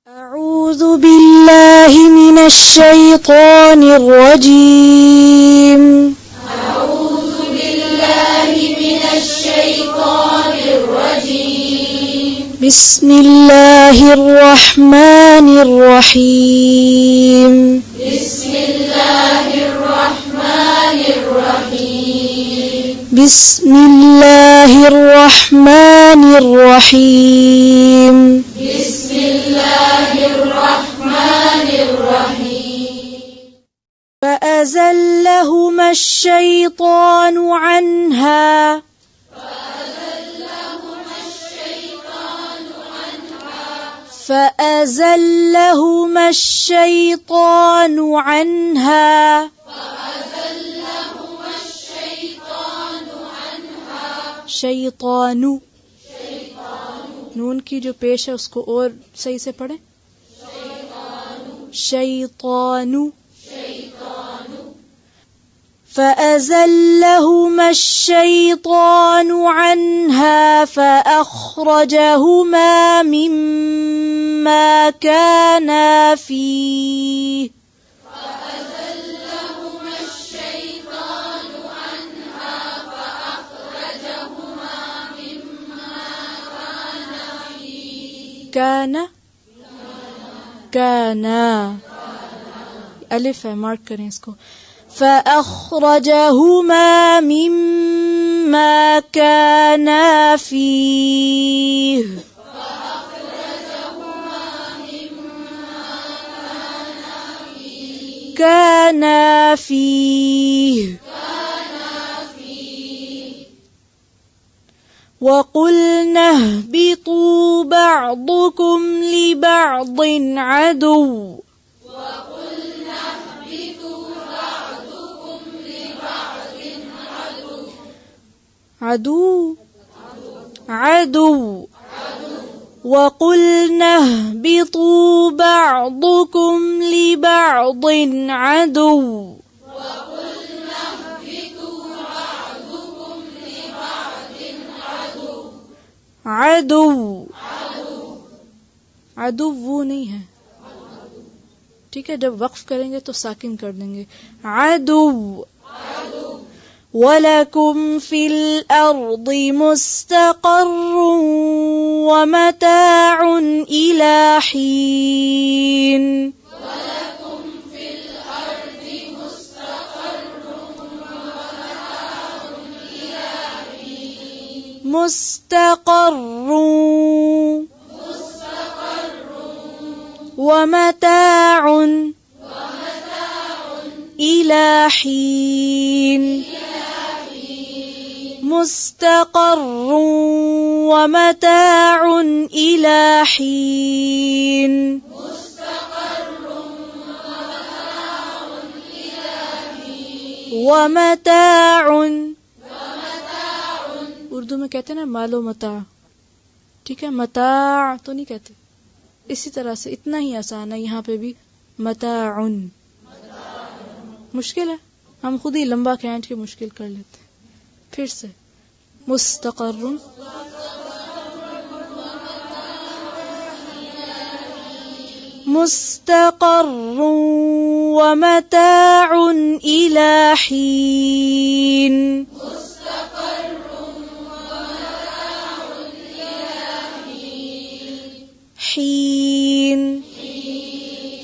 أعوذ بالله من الشيطان الرجيم. أعوذ بالله من الشيطان الرجيم. بسم الله الرحمن الرحيم. بسم الله الرحمن الرحيم. بسم الله الرحمن الرحيم. بسم الله الرحمن الرحيم. فأزلهما الشيطان عنها فأزلهما الشيطان عنها شیطان نون کی جو پیش ہے اس کو اور صحیح سے پڑھیں. شیطان. فأزلهما الشيطان عنها فأخرجهما مما كانا فيه. کانا الف ہے مارک کریں اس کو. فأخرجهما مما كانا فيه. كانا فيه. وقلنا اهبطوا بعضكم لبعض عدو. عدو. وقلنا اهبطوا بعضكم لبعض عدو. عدو. عدو وہ نہیں ہے ٹھیک ہے، جب وقف کریں گے تو ساکن کر دیں گے. عدو. وَلَكُمْ فِي الْأَرْضِ مُسْتَقَرٌّ وَمَتَاعٌ إِلَى حِينٍ. مستقر ومتاع إلى حين. مستقر ومتاع إلى حين. ومتاع اردو میں کہتے ہیں نا مال و متاع، ٹھیک ہے، متاع تو نہیں کہتے. اسی طرح سے اتنا ہی آسان ہے یہاں پہ بھی متاع. مشکل ہے، ہم خود ہی لمبا کھینچ کے مشکل کر لیتے. پھر سے مستقر مستقر ومتاع إلى حين. حين.